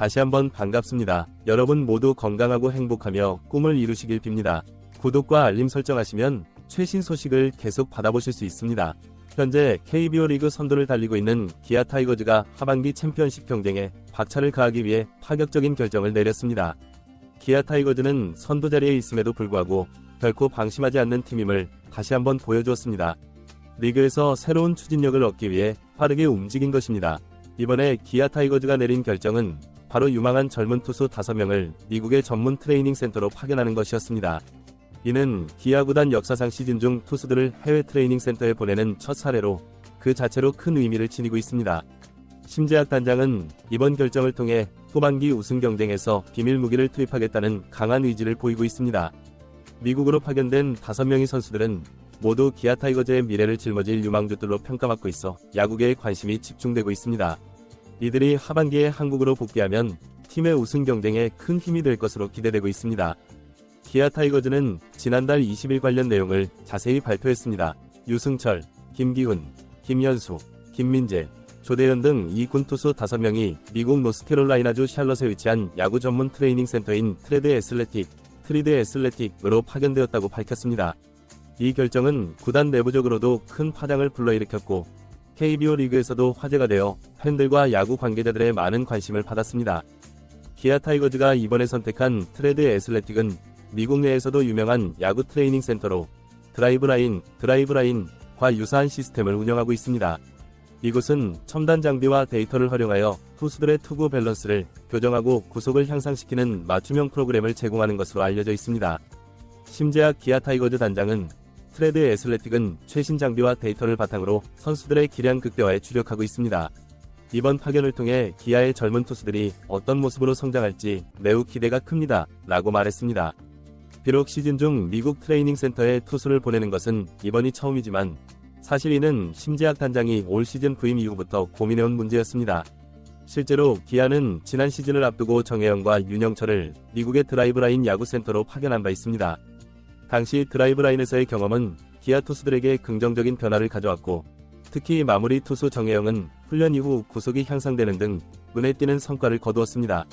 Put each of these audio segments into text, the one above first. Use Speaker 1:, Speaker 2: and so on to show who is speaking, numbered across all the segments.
Speaker 1: 다시 한번 반갑습니다. 여러분 모두 건강하고 행복하며 꿈을 이루시길 빕니다. 구독과 알림 설정하시면 최신 소식을 계속 받아보실 수 있습니다. 현재 KBO 리그 선두를 달리고 있는 기아 타이거즈가 하반기 챔피언십 경쟁에 박차를 가하기 위해 파격적인 결정을 내렸습니다. 기아 타이거즈는 선두 자리에 있음에도 불구하고 결코 방심하지 않는 팀임을 다시 한번 보여주었습니다. 리그에서 새로운 추진력을 얻기 위해 빠르게 움직인 것입니다. 이번에 기아 타이거즈가 내린 결정은 바로 유망한 젊은 투수 5명을 미국의 전문 트레이닝 센터로 파견하는 것이었습니다. 이는 기아 구단 역사상 시즌 중 투수들을 해외 트레이닝 센터에 보내는 첫 사례로 그 자체로 큰 의미를 지니고 있습니다. 심재학 단장은 이번 결정을 통해 후반기 우승 경쟁에서 비밀 무기를 투입하겠다는 강한 의지를 보이고 있습니다. 미국으로 파견된 5명의 선수들은 모두 기아 타이거즈의 미래를 짊어질 유망주들로 평가받고 있어 야구계에 관심이 집중되고 있습니다. 이들이 하반기에 한국으로 복귀하면 팀의 우승 경쟁에 큰 힘이 될 것으로 기대되고 있습니다. 기아 타이거즈는 지난달 20일 관련 내용을 자세히 발표했습니다. 유승철, 김기훈, 김현수, 김민재, 조대현 등 이 군 투수 5명이 미국 노스캐롤라이나주 샬럿에 위치한 야구 전문 트레이닝 센터인 트리드 애슬레틱으로 파견되었다고 밝혔습니다. 이 결정은 구단 내부적으로도 큰 파장을 불러일으켰고 KBO 리그에서도 화제가 되어 팬들과 야구 관계자들의 많은 관심을 받았습니다. 기아 타이거즈가 이번에 선택한 트리드 애슬레틱은 미국 내에서도 유명한 야구 트레이닝 센터로 드라이브라인과 유사한 시스템을 운영하고 있습니다. 이곳은 첨단 장비와 데이터를 활용하여 투수들의 투구 밸런스를 교정하고 구속을 향상시키는 맞춤형 프로그램을 제공하는 것으로 알려져 있습니다. 심재학 기아 타이거즈 단장은 트리드 애슬레틱은 최신 장비와 데이터를 바탕으로 선수들의 기량 극대화에 주력하고 있습니다. 이번 파견을 통해 기아의 젊은 투수들이 어떤 모습으로 성장할지 매우 기대가 큽니다. 라고 말했습니다. 비록 시즌 중 미국 트레이닝 센터에 투수를 보내는 것은 이번이 처음이지만 사실 이는 심재학 단장이 올 시즌 부임 이후부터 고민해온 문제였습니다. 실제로 기아는 지난 시즌을 앞두고 정혜영과 윤영철을 미국의 드라이브라인 야구센터로 파견한 바 있습니다. 당시 드라이브라인에서의 경험은 기아 투수들에게 긍정적인 변화를 가져왔고 특히 마무리 투수 정혜영은 훈련 이후 구속이 향상되는 등 눈에 띄는 성과를 거두었습니다.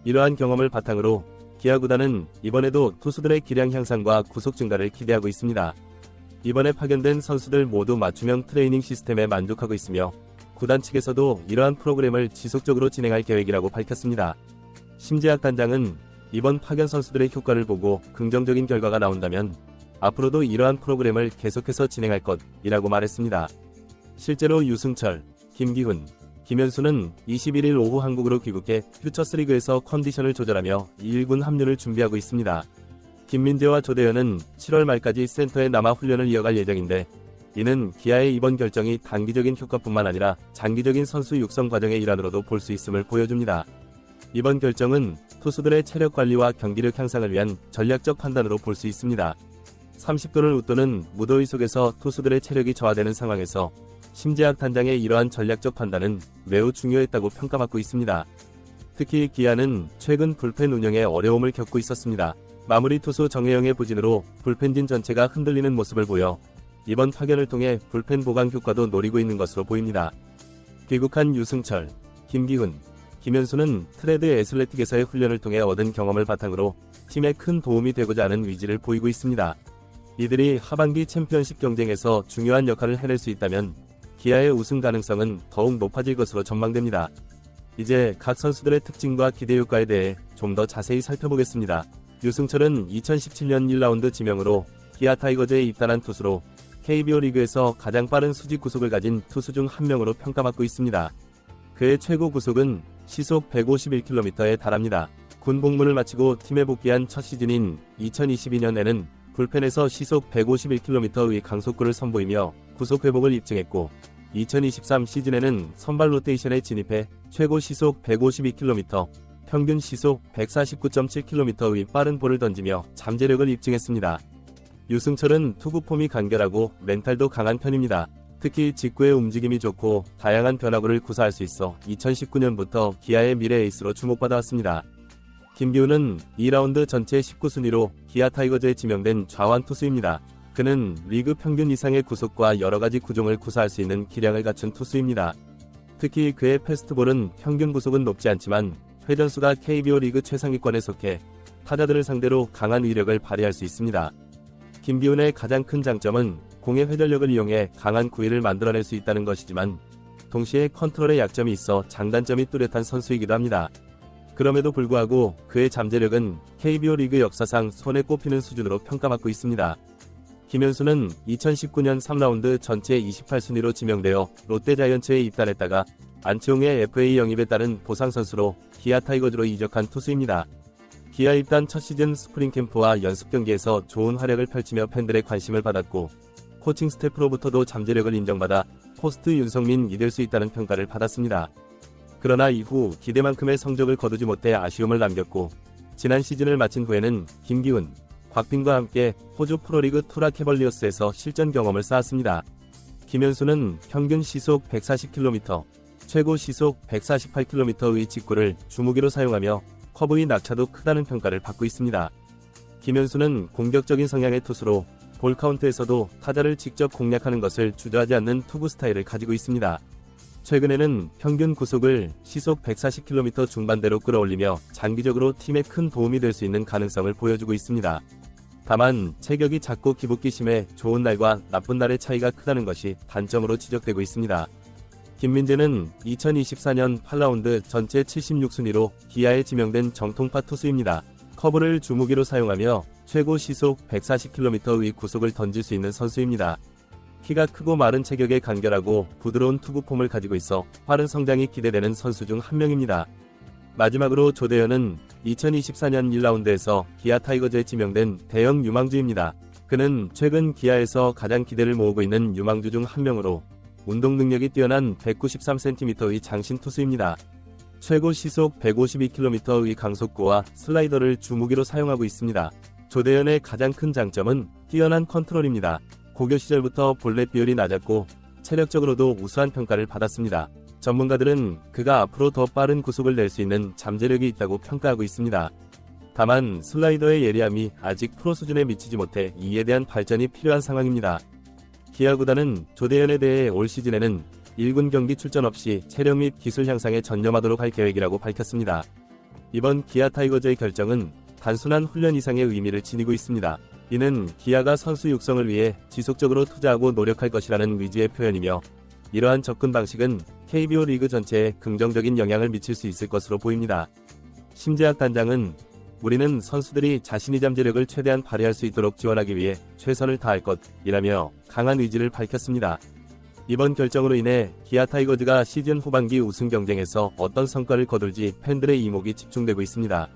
Speaker 1: 이러한 경험을 바탕으로 기아 구단은 이번에도 투수들의 기량 향상과 구속 증가를 기대하고 있습니다. 이번에 파견된 선수들 모두 맞춤형 트레이닝 시스템에 만족하고 있으며 구단 측에서도 이러한 프로그램을 지속적으로 진행할 계획이라고 밝혔습니다. 심재학 단장은 이번 파견 선수들의 효과를 보고 긍정적인 결과가 나온다면 앞으로도 이러한 프로그램을 계속해서 진행할 것이라고 말했습니다. 실제로 유승철, 김기훈, 김현수는 21일 오후 한국으로 귀국해 퓨처스리그에서 컨디션을 조절하며 2군 합류를 준비하고 있습니다. 김민재와 조대현은 7월 말까지 센터에 남아 훈련을 이어갈 예정인데 이는 기아의 이번 결정이 단기적인 효과뿐만 아니라 장기적인 선수 육성 과정의 일환으로도 볼 수 있음을 보여줍니다. 이번 결정은 투수들의 체력 관리와 경기력 향상을 위한 전략적 판단으로 볼 수 있습니다. 30도를 웃도는 무더위 속에서 투수들의 체력이 저하되는 상황에서 심재학 단장의 이러한 전략적 판단은 매우 중요했다고 평가받고 있습니다. 특히 기아는 최근 불펜 운영에 어려움을 겪고 있었습니다. 마무리 투수 정혜영의 부진으로 불펜진 전체가 흔들리는 모습을 보여 이번 파견을 통해 불펜 보강 효과도 노리고 있는 것으로 보입니다. 귀국한 유승철, 김기훈, 김현수는 트리드 애슬레틱에서의 훈련을 통해 얻은 경험을 바탕으로 팀에 큰 도움이 되고자 하는 의지를 보이고 있습니다. 이들이 하반기 챔피언십 경쟁에서 중요한 역할을 해낼 수 있다면 기아의 우승 가능성은 더욱 높아질 것으로 전망됩니다. 이제 각 선수들의 특징과 기대 효과에 대해 좀 더 자세히 살펴보겠습니다. 유승철은 2017년 1라운드 지명으로 기아 타이거즈에 입단한 투수로 KBO 리그에서 가장 빠른 수직 구속을 가진 투수 중 한 명으로 평가받고 있습니다. 그의 최고 구속은 시속 151km에 달합니다. 군 복무를 마치고 팀에 복귀한 첫 시즌인 2022년에는 불펜에서 시속 151km의 강속구를 선보이며 구속 회복을 입증했고 2023 시즌에는 선발 로테이션에 진입해 최고 시속 152km, 평균 시속 149.7km의 빠른 볼을 던지며 잠재력을 입증했습니다. 유승철은 투구 폼이 간결하고 멘탈도 강한 편입니다. 특히 직구의 움직임이 좋고 다양한 변화구를 구사할 수 있어 2019년부터 기아의 미래 에이스로 주목받아 왔습니다. 김기훈은 2라운드 전체 19순위로 기아 타이거즈에 지명된 좌완 투수입니다. 그는 리그 평균 이상의 구속과 여러가지 구종을 구사할 수 있는 기량을 갖춘 투수입니다. 특히 그의 패스트볼은 평균 구속은 높지 않지만 회전수가 KBO 리그 최상위권에 속해 타자들을 상대로 강한 위력을 발휘할 수 있습니다. 김기훈의 가장 큰 장점은 공의 회전력을 이용해 강한 구위를 만들어낼 수 있다는 것이지만 동시에 컨트롤에 약점이 있어 장단점이 뚜렷한 선수이기도 합니다. 그럼에도 불구하고 그의 잠재력은 KBO 리그 역사상 손에 꼽히는 수준으로 평가받고 있습니다. 김현수는 2019년 3라운드 전체 28순위로 지명되어 롯데자이언츠에 입단했다가 안치홍의 FA 영입에 따른 보상선수로 기아 타이거즈로 이적한 투수입니다. 기아 입단 첫 시즌 스프링 캠프와 연습 경기에서 좋은 활약을 펼치며 팬들의 관심을 받았고 코칭 스태프로부터도 잠재력을 인정받아 포스트 윤성민 이될 수 있다는 평가를 받았습니다. 그러나 이후 기대만큼의 성적을 거두지 못해 아쉬움을 남겼고 지난 시즌을 마친 후에는 김기훈, 곽빈과 함께 호주 프로리그 투라 캐벌리어스에서 실전 경험을 쌓았습니다. 김현수는 평균 시속 140km, 최고 시속 148km의 직구를 주무기로 사용하며 커브의 낙차도 크다는 평가를 받고 있습니다. 김현수는 공격적인 성향의 투수로 볼 카운트에서도 타자를 직접 공략하는 것을 주저하지 않는 투구 스타일을 가지고 있습니다. 최근에는 평균 구속을 시속 140km 중반대로 끌어올리며 장기적으로 팀에 큰 도움이 될 수 있는 가능성을 보여주고 있습니다. 다만 체격이 작고 기복기 심해 좋은 날과 나쁜 날의 차이가 크다는 것이 단점으로 지적되고 있습니다. 김민재는 2024년 8라운드 전체 76순위로 기아에 지명된 정통파 투수입니다. 커브를 주무기로 사용하며 최고 시속 140km의 구속을 던질 수 있는 선수입니다. 키가 크고 마른 체격에 간결하고 부드러운 투구폼을 가지고 있어 빠른 성장이 기대되는 선수 중 한 명입니다. 마지막으로 조대현은 2024년 1라운드에서 기아 타이거즈에 지명된 대형 유망주입니다. 그는 최근 기아에서 가장 기대를 모으고 있는 유망주 중 한 명으로 운동 능력이 뛰어난 193cm의 장신 투수입니다. 최고 시속 152km의 강속구와 슬라이더를 주무기로 사용하고 있습니다. 조대현의 가장 큰 장점은 뛰어난 컨트롤입니다. 고교 시절부터 볼넷 비율이 낮았고 체력적으로도 우수한 평가를 받았습니다. 전문가들은 그가 앞으로 더 빠른 구속을 낼 수 있는 잠재력이 있다고 평가하고 있습니다. 다만 슬라이더의 예리함이 아직 프로 수준에 미치지 못해 이에 대한 발전이 필요한 상황입니다. 기아 구단은 조대현에 대해 올 시즌에는 1군 경기 출전 없이 체력 및 기술 향상에 전념하도록 할 계획이라고 밝혔습니다. 이번 기아 타이거즈의 결정은 단순한 훈련 이상의 의미를 지니고 있습니다. 이는 기아가 선수 육성을 위해 지속적으로 투자하고 노력할 것이라는 의지의 표현이며 이러한 접근 방식은 KBO 리그 전체에 긍정적인 영향을 미칠 수 있을 것으로 보입니다. 심재학 단장은 우리는 선수들이 자신의 잠재력을 최대한 발휘할 수 있도록 지원하기 위해 최선을 다할 것이라며 강한 의지를 밝혔습니다. 이번 결정으로 인해 기아 타이거즈가 시즌 후반기 우승 경쟁에서 어떤 성과를 거둘지 팬들의 이목이 집중되고 있습니다.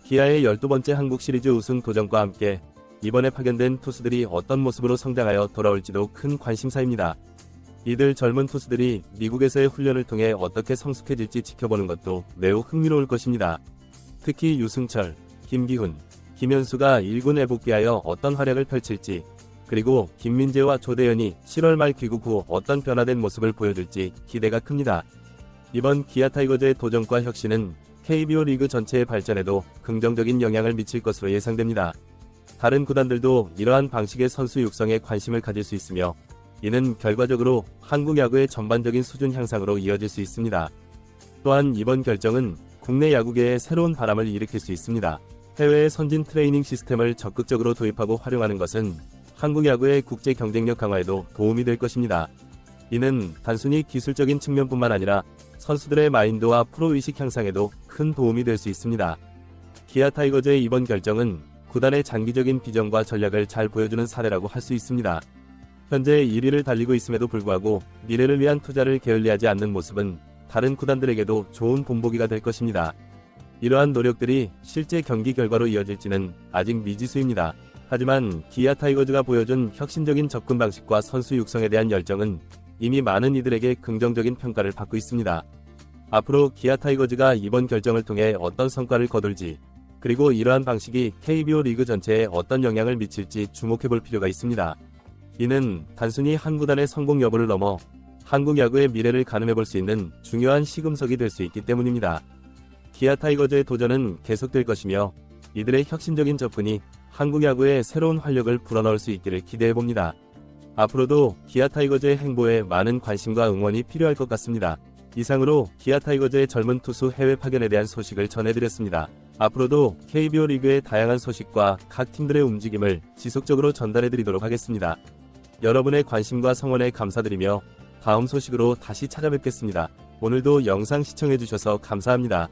Speaker 1: 기아의 12번째 한국 시리즈 우승 도전과 함께 이번에 파견된 투수들이 어떤 모습으로 성장하여 돌아올지도 큰 관심사입니다. 이들 젊은 투수들이 미국에서의 훈련을 통해 어떻게 성숙해질지 지켜보는 것도 매우 흥미로울 것입니다. 특히 유승철, 김기훈, 김현수가 1군에 복귀하여 어떤 활약을 펼칠지, 그리고 김민재와 조대현이 7월 말 귀국 후 어떤 변화된 모습을 보여줄지 기대가 큽니다. 이번 기아 타이거즈의 도전과 혁신은 KBO 리그 전체의 발전에도 긍정적인 영향을 미칠 것으로 예상됩니다. 다른 구단들도 이러한 방식의 선수 육성에 관심을 가질 수 있으며 이는 결과적으로 한국 야구의 전반적인 수준 향상으로 이어질 수 있습니다. 또한 이번 결정은 국내 야구계에 새로운 바람을 일으킬 수 있습니다. 해외의 선진 트레이닝 시스템을 적극적으로 도입하고 활용하는 것은 한국 야구의 국제 경쟁력 강화에도 도움이 될 것입니다. 이는 단순히 기술적인 측면뿐만 아니라 선수들의 마인드와 프로의식 향상에도 큰 도움이 될 수 있습니다. 기아 타이거즈의 이번 결정은 구단의 장기적인 비전과 전략을 잘 보여주는 사례라고 할 수 있습니다. 현재 1위를 달리고 있음에도 불구하고 미래를 위한 투자를 게을리하지 않는 모습은 다른 구단들에게도 좋은 본보기가 될 것입니다. 이러한 노력들이 실제 경기 결과로 이어질지는 아직 미지수입니다. 하지만 기아 타이거즈가 보여준 혁신적인 접근 방식과 선수 육성에 대한 열정은 이미 많은 이들에게 긍정적인 평가를 받고 있습니다. 앞으로 기아 타이거즈가 이번 결정을 통해 어떤 성과를 거둘지, 그리고 이러한 방식이 KBO 리그 전체에 어떤 영향을 미칠지 주목해볼 필요가 있습니다. 이는 단순히 한 구단의 성공 여부를 넘어 한국 야구의 미래를 가늠해볼 수 있는 중요한 시금석이 될 수 있기 때문입니다. 기아 타이거즈의 도전은 계속될 것이며 이들의 혁신적인 접근이 한국 야구에 새로운 활력을 불어넣을 수 있기를 기대해봅니다. 앞으로도 기아 타이거즈의 행보에 많은 관심과 응원이 필요할 것 같습니다. 이상으로 기아 타이거즈의 젊은 투수 해외 파견에 대한 소식을 전해드렸습니다. 앞으로도 KBO 리그의 다양한 소식과 각 팀들의 움직임을 지속적으로 전달해드리도록 하겠습니다. 여러분의 관심과 성원에 감사드리며 다음 소식으로 다시 찾아뵙겠습니다. 오늘도 영상 시청해주셔서 감사합니다.